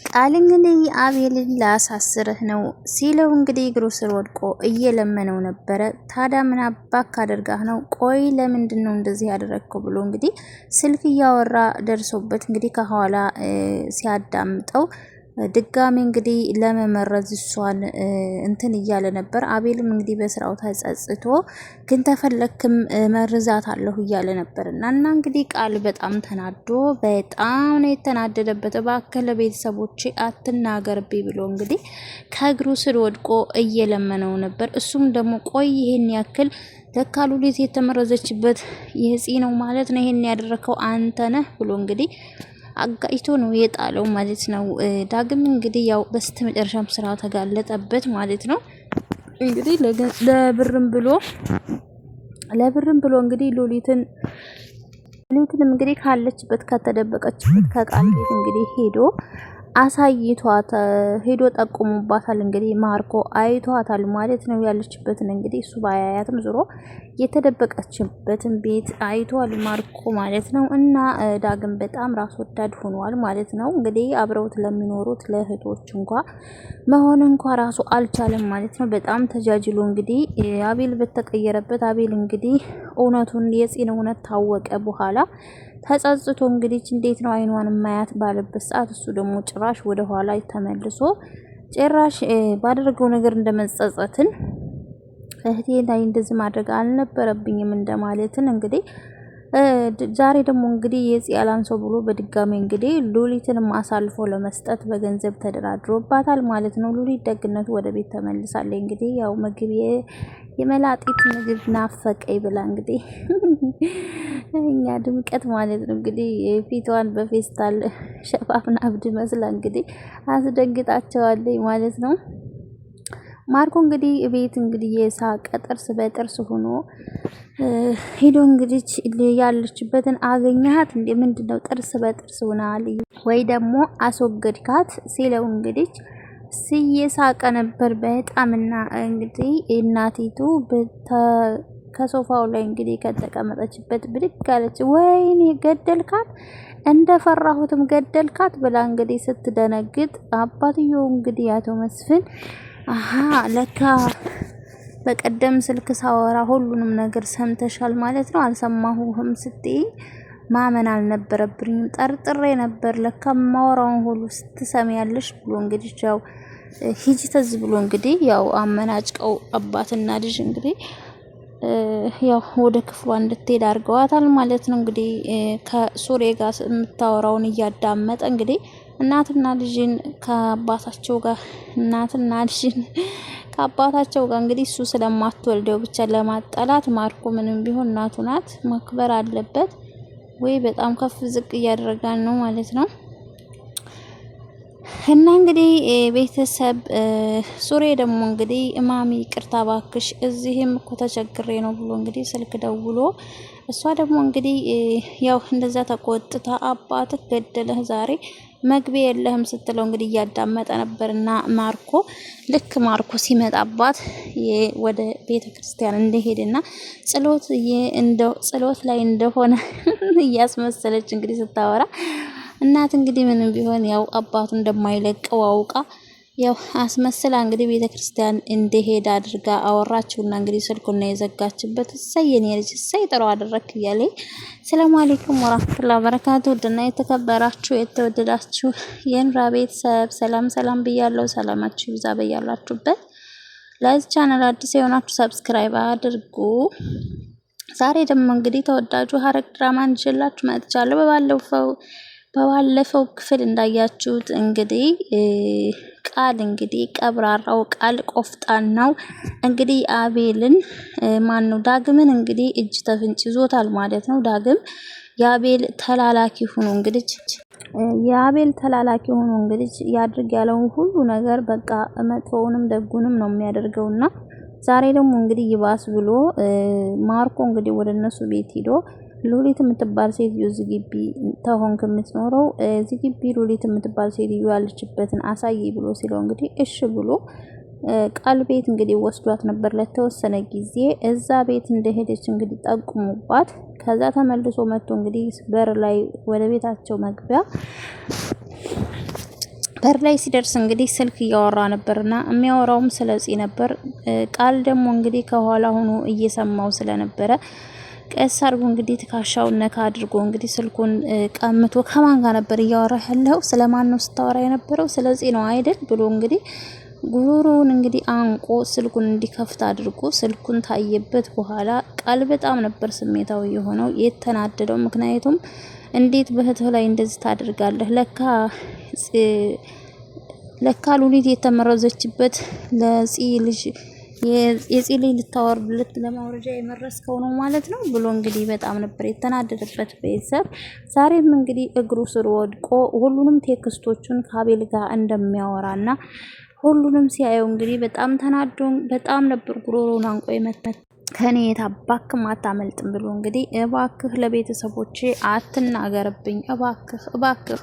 ቃል እንግዲህ አቤልን ላሳስርህ ነው ሲለው እንግዲህ እግሩ ስር ወድቆ እየለመነው ነበረ። ታዲያ ምን አባክ አድርጋህ ነው? ቆይ ለምንድን ነው እንደዚህ ያደረግከው? ብሎ እንግዲህ ስልክ እያወራ ደርሶበት እንግዲህ ከኋላ ሲያዳምጠው ድጋሚ እንግዲህ ለመመረዝ እሷን እንትን እያለ ነበር። አቤልም እንግዲህ በስራው ተጸጽቶ ግን ተፈለክም መርዛት አለሁ እያለ ነበር እና እንግዲህ ቃል በጣም ተናዶ በጣም ነው የተናደደበት። እባክህ ለቤተሰቦቼ አትናገርብኝ ብሎ እንግዲህ ከእግሩ ስር ወድቆ እየለመነው ነበር። እሱም ደግሞ ቆይ ይሄን ያክል ለካ ሉሊት የተመረዘችበት የህፂ ነው ማለት ነው ይሄን ያደረከው አንተ ነህ ብሎ እንግዲህ አጋይቶ ነው የጣለው ማለት ነው። ዳግም እንግዲህ ያው በስተመጨረሻም ስራ ተጋለጠበት ማለት ነው። እንግዲህ ለብርም ብሎ እንግዲህ ሉሊትን እንግዲህ ካለችበት ከተደበቀችበት ከቃል ቤት እንግዲህ ሄዶ ጠቁሙባታል። እንግዲህ ማርኮ አይቷታል ማለት ነው ያለችበትን። እንግዲህ እሱ ባያያትም ዞሮ የተደበቀችበትን ቤት አይቷል ማርኮ ማለት ነው። እና ዳግም በጣም ራስ ወዳድ ሆኗል ማለት ነው። እንግዲህ አብረውት ለሚኖሩት ለእህቶች መሆን ራሱ አልቻለም ማለት ነው። በጣም ተጃጅሎ እንግዲህ አቤል በተቀየረበት አቤል እንግዲህ እውነቱን የፂን እውነት ታወቀ በኋላ ተጸጽቶ እንግዲህ እንዴት ነው አይኗን ማያት ባለበት ሰዓት እሱ ደግሞ ጭራሽ ወደ ኋላ ተመልሶ ጭራሽ ባደረገው ነገር እንደመጸጸትን እህቴ ላይ እንደዚህ ማድረግ አልነበረብኝም እንደማለትን እንግዲህ ዛሬ ደግሞ እንግዲህ የጽያላን ሰው ብሎ በድጋሚ እንግዲህ ሉሊትንም አሳልፎ ለመስጠት በገንዘብ ተደራድሮባታል ማለት ነው። ሉሊት ደግነቱ ወደ ቤት ተመልሳለች። እንግዲህ ያው ምግብ የመላጢት ምግብ ናፈቀኝ ብላ እንግዲህ እኛ ድምቀት ማለት ነው እንግዲህ ፊቷን በፌስታል ሸፋፍና አብድ መስላ እንግዲህ አስደንግጣቸዋለች ማለት ነው። ማርኮ እንግዲህ ቤት እንግዲህ የሳቀ ጥርስ በጥርስ ሆኖ ሄዶ እንግዲህ ያለችበትን አገኛት እንዴ ምንድነው ጥርስ በጥርስ ሆናል ወይ ደግሞ አስወገድካት ሲለው እንግዲህ ሲየሳቀ ነበር በጣምና እንግዲህ እናቲቱ ከሶፋው ላይ እንግዲህ ከተቀመጠችበት ብድግ አለች። ወይኔ ገደልካት፣ እንደፈራሁትም ገደልካት ብላ እንግዲህ ስትደነግጥ አባትየው እንግዲህ አቶ መስፍን ለካ በቀደም ስልክ ሳወራ ሁሉንም ነገር ሰምተሻል ማለት ነው። አልሰማሁህም ስትይ ማመን አልነበረብኝም፣ ጠርጥሬ ነበር። ለካ ማወራውን ሁሉ ስትሰሚያለሽ ብሎ እንግዲህ ያው ሂጂ ተዝ ብሎ እንግዲህ ያው አመናጭቀው አባትና ልጅ እንግዲህ ያው ወደ ክፍሏ እንድትሄድ አድርገዋታል ማለት ነው። እንግዲህ ከሱሬ ጋር የምታወራውን እያዳመጠ እንግዲህ እናትና ልጅን ከአባታቸው ጋር እንግዲህ እሱ ስለማትወልደው ብቻ ለማጣላት ማርኮ ምንም ቢሆን እናቱ ናት ማክበር አለበት ወይ በጣም ከፍ ዝቅ እያደረጋን ነው ማለት ነው። እና እንግዲህ ቤተሰብ ሱሬ ደግሞ እንግዲህ ማሚ ይቅርታ ባክሽ እዚህም እኮ ተቸግሬ ነው ብሎ እንግዲህ ስልክ ደውሎ እሷ ደግሞ እንግዲህ ያው እንደዛ ተቆጥታ አባትህ ገደለህ ዛሬ መግቢያ የለህም ስትለው እንግዲህ እያዳመጠ ነበርና ልክ ማርኮ ሲመጣባት ወደ ቤተክርስቲያን እንደሄደና ጸሎት ላይ እንደሆነ እያስመሰለች እንግዲህ ስታወራ እናት እንግዲህ ምንም ቢሆን ያው አባቱ እንደማይለቀው አውቃ ያው አስመስላ እንግዲህ ቤተክርስቲያን እንደሄደ አድርጋ አወራችውና እንግዲህ ስልኩን ነው የዘጋችበት። እሰየኔ ልጅ ጥሩ አደረክ እያለ ሰላም አለይኩም ወራህመቱላሂ ወበረካቱ። ድና የተከበራችሁ የተወደዳችሁ የኑራ ቤተሰብ ሰላም ብያለሁ። ሰላማችሁ ይብዛ በያላችሁበት። ለዚህ ቻናል አዲስ የሆናችሁ ሰብስክራይብ አድርጉ። ዛሬ ደግሞ እንግዲህ ተወዳጁ ሐረግ ድራማን ይዤላችሁ መጥቻለሁ። በባለፈው ክፍል እንዳያችሁት እንግዲህ ቃል እንግዲህ ቀብራራው ቃል ቆፍጣናው እንግዲህ አቤልን ዳግምን እንግዲህ እጅ ተፍንጭ ይዞታል ማለት ነው። ዳግም የአቤል ተላላኪ ሆኖ እንግዲህ ያድርግ ያለውን ሁሉ ነገር በቃ መጥፎውንም ደጉንም ነው የሚያደርገውና ዛሬ ደግሞ እንግዲህ ይባስ ብሎ ማርኮ እንግዲህ ወደ እነሱ ቤት ሄዶ ሉሊት የምትባል ሴትዮ ዝግቢ ተሆንክ የምትኖረው ዝግቢ ሉሊት የምትባል ሴትዮ ያለችበትን አሳይ ብሎ ሲለው እንግዲህ እሺ ብሎ ቃል ቤት እንግዲህ ወስዷት ነበር ለተወሰነ ጊዜ። እዛ ቤት እንደሄደች እንግዲህ ጠቁሙባት። ከዛ ተመልሶ መጥቶ እንግዲህ በር ላይ ወደ ቤታቸው መግቢያ በር ላይ ሲደርስ እንግዲህ ስልክ እያወራ ነበርና የሚያወራውም ስለጺ ነበር። ቃል ደግሞ እንግዲህ ከኋላ ሆኖ እየሰማው ስለነበረ ቀስ አድርጎ እንግዲህ ትካሻውን ነካ አድርጎ እንግዲህ ስልኩን ቀምቶ ከማን ጋር ነበር እያወራ ያለው? ስለማን ነው ስታወራ የነበረው? ስለዚህ ነው አይደል ብሎ እንግዲህ ጉሮሮውን እንግዲህ አንቆ ስልኩን እንዲከፍት አድርጎ ስልኩን ታየበት በኋላ ቃል በጣም ነበር ስሜታዊ የሆነው የተናደደው። ምክንያቱም እንዴት በእህትህ ላይ እንደዚህ ታደርጋለህ? ለካ ሉሊት የተመረዘችበት ለጺ ልጅ የጺ ልጅ ልታወርድለት ለማውረጃ የመረስከው ነው ማለት ነው ብሎ እንግዲህ በጣም ነበር የተናደደበት ቤተሰብ። ዛሬም እንግዲህ እግሩ ስር ወድቆ ሁሉንም ቴክስቶቹን ከአቤል ጋር እንደሚያወራና ሁሉንም ሲያየው እንግዲህ በጣም ተናዶ በጣም ነበር ጉሮሮውን አንቆ የመታት። ከኔ የታባክም አታመልጥም ብሎ እንግዲህ እባክህ ለቤተሰቦቼ አትናገርብኝ፣ እባክህ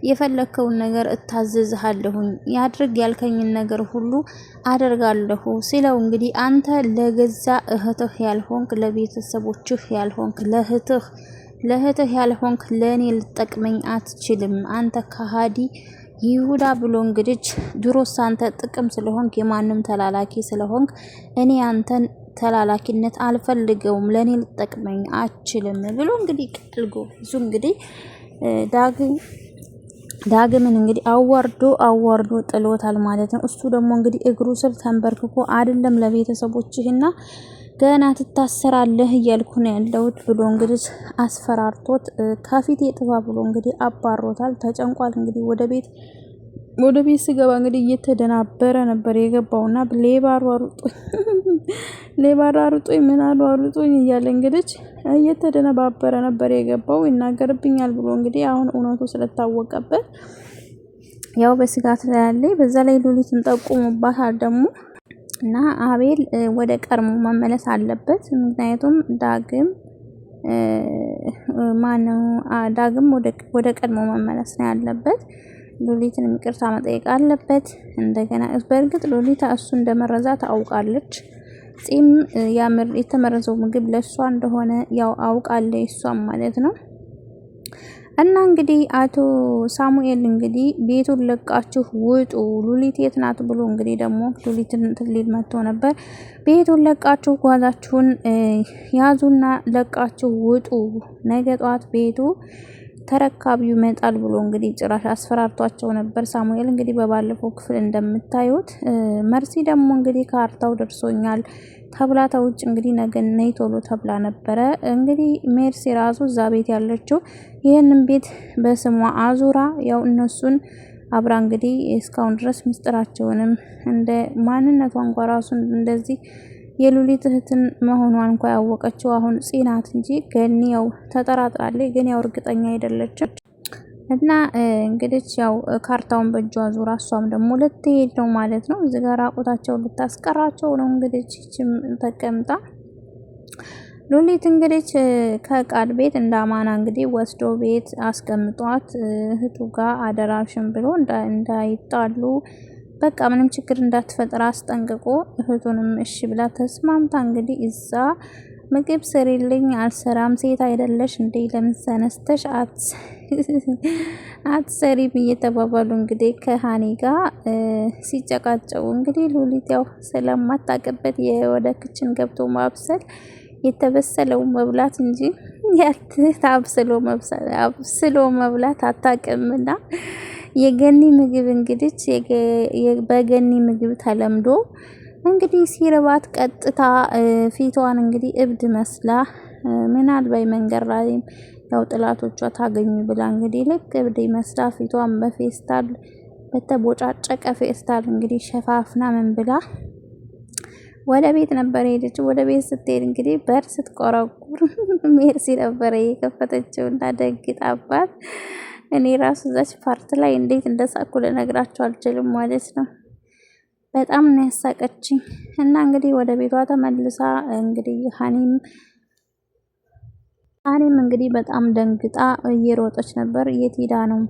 የፈለከውን ነገር እታዘዝሃለሁኝ፣ ያድርግ ያልከኝን ነገር ሁሉ አደርጋለሁ ሲለው እንግዲህ አንተ ለገዛ እህትህ ያልሆንክ፣ ለቤተሰቦችህ ያልሆንክ፣ ለእህትህ ያልሆንክ ለእኔ ልጠቅመኝ አትችልም አንተ ከሃዲ ይሁዳ ብሎ እንግዲህ ድሮስ አንተ ጥቅም ስለሆንክ የማንም ተላላኪ ስለሆንክ እኔ አንተን ተላላኪነት አልፈልገውም፣ ለኔ ልጠቅመኝ አችልም ብሎ እንግዲህ ቀልጎ እሱ እንግዲህ ዳግምን እንግዲህ አዋርዶ ጥሎታል ማለት ነው። እሱ ደግሞ እንግዲህ እግሩ ስር ተንበርክኮ አይደለም ለቤተሰቦችህና ገና ትታሰራለህ እያልኩ ነው ያለሁት ብሎ እንግዲህ አስፈራርቶት ከፊት የጥባ ብሎ እንግዲህ አባሮታል። ተጨንቋል። እንግዲህ ወደ ቤት ስገባ እንግዲህ እየተደናበረ ነበር የገባውና ሌባ አሩጦኝ ምን አሩጦኝ እያለ እንግዲህ እየተደነባበረ ነበር የገባው። ይናገርብኛል ብሎ እንግዲህ አሁን እውነቱ ስለታወቀበት ያው በስጋት ላይ ያለ በዛ ላይ ሉሊትን ጠቁሞባታል ደግሞ እና አቤል ወደ ቀድሞ መመለስ አለበት። ምክንያቱም ዳግም ወደ ቀድሞ መመለስ ነው ያለበት። ሉሊትን ይቅርታ መጠየቅ አለበት። እንደገና በእርግጥ ሉሊት እሱ እንደመረዛ ታውቃለች። ጺም የተመረዘው ምግብ ለሷ እንደሆነ ያው አውቃለች እሷም ማለት ነው። እና እንግዲህ አቶ ሳሙኤል እንግዲህ ቤቱን ለቃችሁ ውጡ፣ ሉሊት የት ናት ብሎ እንግዲህ ደግሞ ሉሊትን ትሊል መጥቶ ነበር። ቤቱን ለቃችሁ ጓዛችሁን ያዙና ለቃችሁ ውጡ፣ ነገ ጧት ቤቱ ተረካቢው ይመጣል ብሎ እንግዲህ ጭራሽ አስፈራርቷቸው ነበር። ሳሙኤል እንግዲህ በባለፈው ክፍል እንደምታዩት መርሲ ደግሞ እንግዲህ ካርታው ደርሶኛል ተብላ ተውጭ እንግዲህ ነገ ነይ ቶሎ ተብላ ነበረ። እንግዲህ ሜርሲ ራሱ እዛ ቤት ያለችው ይህንን ቤት በስሟ አዙራ ያው እነሱን አብራ እንግዲህ እስካሁን ድረስ ምስጢራቸውንም እንደ ማንነቷ እንኳን ራሱን እንደዚህ የሉሊት እህትን መሆኗን እንኳን ያወቀችው አሁን ጽናት እንጂ ገኒ ያው ተጠራጥራለች፣ ግን ያው እርግጠኛ አይደለችም። እና እንግዲህ ያው ካርታውን በእጇ ዙራ እሷም ደግሞ ልትሄድ ነው ማለት ነው። እዚህ ጋር ራቁታቸው ልታስቀራቸው ነው እንግዲህ እቺም ተቀምጣ ሉሊት እንግዲህ ከቃል ቤት እንደ አማና እንግዲህ ወስዶ ቤት አስቀምጧት እህቱ ጋር አደራሽን ብሎ እንዳይጣሉ በቃ ምንም ችግር እንዳትፈጥር አስጠንቅቆ እህቱንም እሺ ብላ ተስማምታ እንግዲህ እዛ ምግብ ስሪልኝ አልሰራም ሴት አይደለሽ እንዴ ለምን ሰነስተሽ አትሰሪም እየተባባሉ እንግዲህ ከሃኒ ጋር ሲጨቃጨቁ እንግዲህ ሉሊት ያው ስለማታውቅበት ወደ ክችን ገብቶ ማብሰል የተበሰለው መብላት እንጂ አብስሎ መብላት አታውቅምና የገኒ ምግብ እንግዲህ በገኒ ምግብ ተለምዶ እንግዲህ ሲርባት ቀጥታ ፊቷን እንግዲህ እብድ መስላ ምናልባት መንገድ ላይ ያው ጥላቶቿ ታገኙ ብላ እንግዲህ ልክ እብድ መስላ ፊቷን በፌስታል በተቦጫጨቀ ፌስታል እንግዲህ ሸፋፍና ምን ብላ ወደ ቤት ነበር ሄደችው። ወደ ቤት ስትሄድ እንግዲህ በር ስትቆረቁር ሜርሲ ነበር የከፈተችው እና ደንግጣባት እኔ ራሱ እዛች ፓርት ላይ እንዴት እንደሳኩ ልነግራችሁ አልችልም ማለት ነው። በጣም ነው ያሳቀችኝ። እና እንግዲህ ወደ ቤቷ ተመልሳ እንግዲህ ሀኒም እንግዲህ በጣም ደንግጣ እየሮጠች ነበር። የት ሄዳ ነው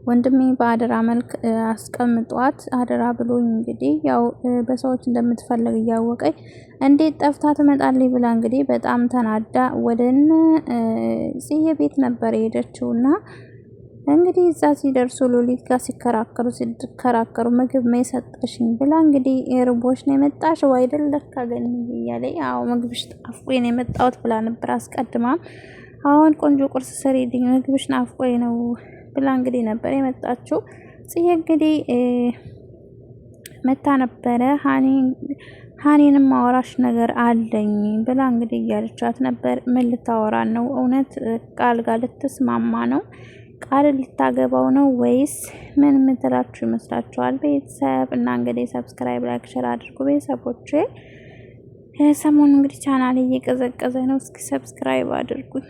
ወንድሜ በአደራ መልክ አስቀምጧት አደራ ብሎኝ እንግዲህ ያው በሰዎች እንደምትፈልግ እያወቀኝ እንዴት ጠፍታ ትመጣለች ብላ እንግዲህ በጣም ተናዳ ወደነ ጽዬ ቤት ነበር የሄደችውና እንግዲህ እዛ ሲደርሱ ሉሊት ጋር ሲከራከሩ ምግብ የሰጠሽኝ ብላ እንግዲህ ርቦሽ ነው የመጣሽው አይደል ለካ ገኒ እያለ አዎ ምግብሽ ጣፍጦኝ ነው የመጣሁት ብላ ነበር አስቀድማ። አሁን ቆንጆ ቁርስ ስሪልኝ ምግብሽ ናፍቆኝ ነው ብላ እንግዲህ ነበር የመጣችው። ጽጌ እንግዲህ መታ ነበረ ሀኒንም ማወራሽ ነገር አለኝ ብላ እንግዲህ እያለቻት ነበር። ምን ልታወራን ነው? እውነት ቃል ጋር ልትስማማ ነው? ቃል ልታገባው ነው ወይስ ምን ምትላችሁ ይመስላችኋል? ቤተሰብ እና እንግዲህ ሰብስክራይብ ላይክ ሼር አድርጉ ቤተሰቦቼ። ሰሞኑን እንግዲህ ቻናል እየቀዘቀዘ ነው። እስኪ ሰብስክራይብ አድርጉኝ።